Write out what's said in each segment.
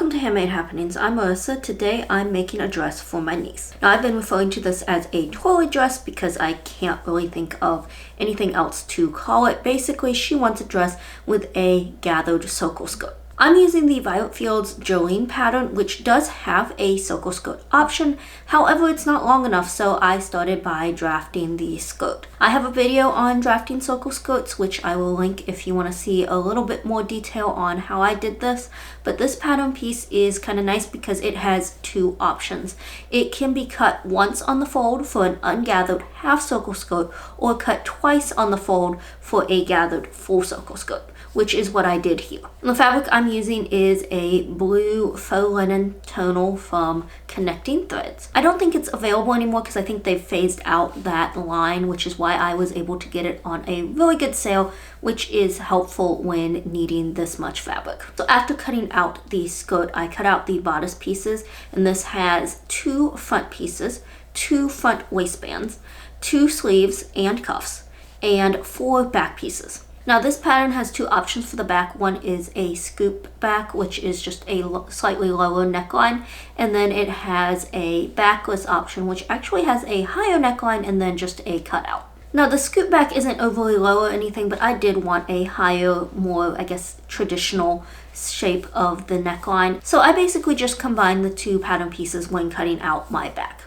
Welcome to Handmade Happenings. I'm Marissa. Today I'm making a dress for my niece. Now I've been referring to this as a twirly dress because I can't really think of anything else to call it. Basically, she wants a dress with a gathered circle skirt. I'm using the Violet Fields Jolene pattern, which does have a circle skirt option. However, it's not long enough, so I started by drafting the skirt. I have a video on drafting circle skirts, which I will link if you want to see a little bit more detail on how I did this. But this pattern piece is kind of nice because it has two options. It can be cut once on the fold for an ungathered half circle skirt, or cut twice on the fold for a gathered full circle skirt, which is what I did here. And the fabric I'm using is a blue faux linen tonal from Connecting Threads. I don't think it's available anymore because I think they've phased out that line, which is why I was able to get it on a really good sale, which is helpful when needing this much fabric. So after cutting out the skirt, I cut out the bodice pieces, and this has two front pieces, two front waistbands, two sleeves and cuffs, and four back pieces. Now this pattern has two options for the back. One is a scoop back, which is just a slightly lower neckline, and then it has a backless option, which actually has a higher neckline and then just a cutout. Now the scoop back isn't overly low or anything, but I did want a higher, more, I guess, traditional shape of the neckline. So I basically just combined the two pattern pieces when cutting out my back.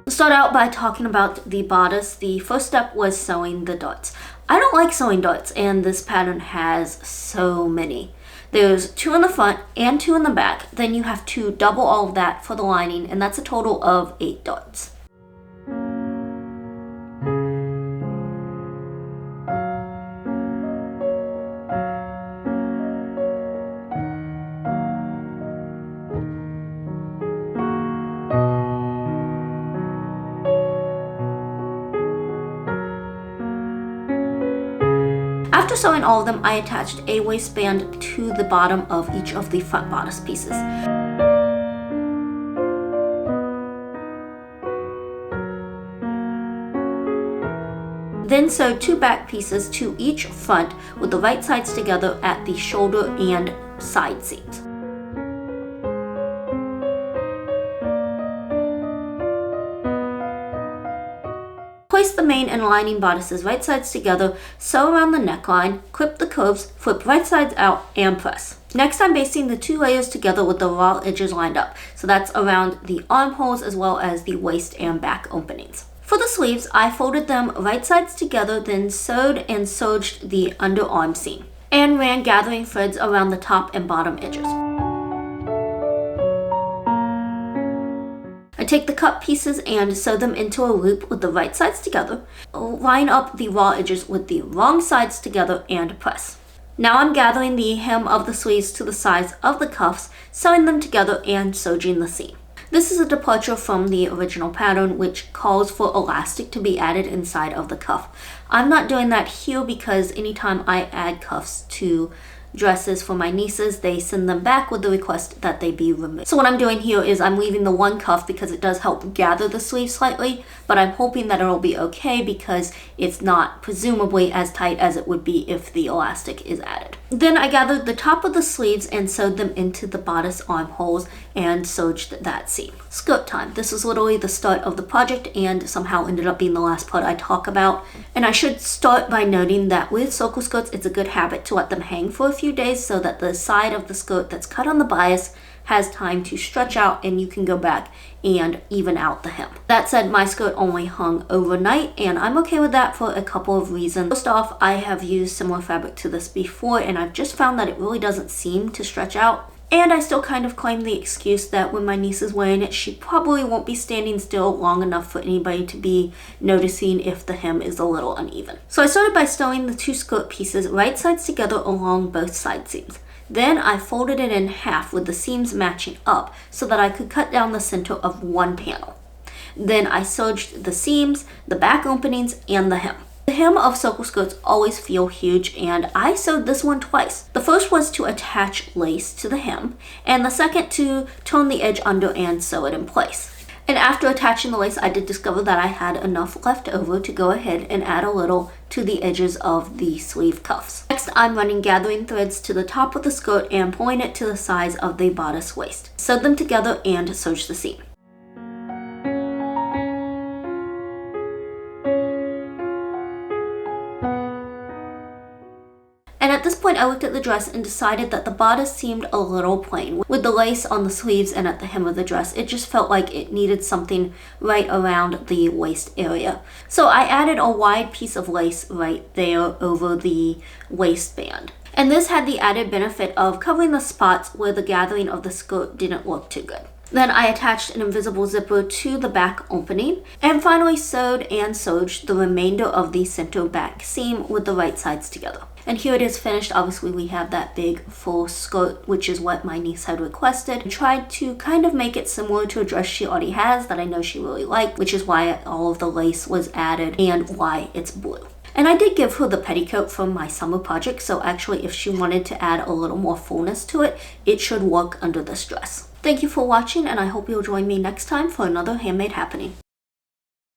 Start out by talking about the bodice. The first step was sewing the darts. I don't like sewing darts, and this pattern has so many. There's two in the front and two in the back. Then you have to double all of that for the lining, and that's a total of 8 darts. After sewing all of them, I attached a waistband to the bottom of each of the front bodice pieces. Then sewed two back pieces to each front with the right sides together at the shoulder and side seams. Place the main and lining bodices right sides together, sew around the neckline, clip the curves, flip right sides out, and press. Next, I'm basting the two layers together with the raw edges lined up, so that's around the armholes as well as the waist and back openings. For the sleeves, I folded them right sides together, then sewed and serged the underarm seam, and ran gathering threads around the top and bottom edges. I take the cut pieces and sew them into a loop with the right sides together, line up the raw edges with the wrong sides together, and press. Now I'm gathering the hem of the sleeves to the sides of the cuffs, sewing them together and serging the seam. This is a departure from the original pattern, which calls for elastic to be added inside of the cuff. I'm not doing that here because anytime I add cuffs to dresses for my nieces, they send them back with the request that they be removed. So what I'm doing here is I'm leaving the one cuff because it does help gather the sleeve slightly, but I'm hoping that it'll be okay because it's not presumably as tight as it would be if the elastic is added. Then I gathered the top of the sleeves and sewed them into the bodice armholes and serged that seam. Skirt time. This was literally the start of the project and somehow ended up being the last part I talk about. And I should start by noting that with circle skirts, it's a good habit to let them hang for a few days so that the side of the skirt that's cut on the bias has time to stretch out and you can go back and even out the hem. That said, my skirt only hung overnight, and I'm okay with that for a couple of reasons. First off, I have used similar fabric to this before, and I've just found that it really doesn't seem to stretch out. And I still kind of claim the excuse that when my niece is wearing it, she probably won't be standing still long enough for anybody to be noticing if the hem is a little uneven. So I started by sewing the two skirt pieces right sides together along both side seams. Then I folded it in half with the seams matching up so that I could cut down the center of one panel. Then I serged the seams, the back openings, and the hem. The hem of circle skirts always feel huge, and I sewed this one twice. The first was to attach lace to the hem, and the second to turn the edge under and sew it in place. And after attaching the lace, I did discover that I had enough left over to go ahead and add a little to the edges of the sleeve cuffs. Next, I'm running gathering threads to the top of the skirt and pulling it to the size of the bodice waist. Sew them together and serge the seam. And at this point, I looked at the dress and decided that the bodice seemed a little plain. With the lace on the sleeves and at the hem of the dress, it just felt like it needed something right around the waist area. So I added a wide piece of lace right there over the waistband. And this had the added benefit of covering the spots where the gathering of the skirt didn't look too good. Then I attached an invisible zipper to the back opening, and finally sewed and serged the remainder of the center back seam with the right sides together. And here it is finished. Obviously we have that big full skirt, which is what my niece had requested. I tried to kind of make it similar to a dress she already has that I know she really liked, which is why all of the lace was added and why it's blue. And I did give her the petticoat from my summer project, so actually if she wanted to add a little more fullness to it, it should work under this dress. Thank you for watching, and I hope you'll join me next time for another handmade happening.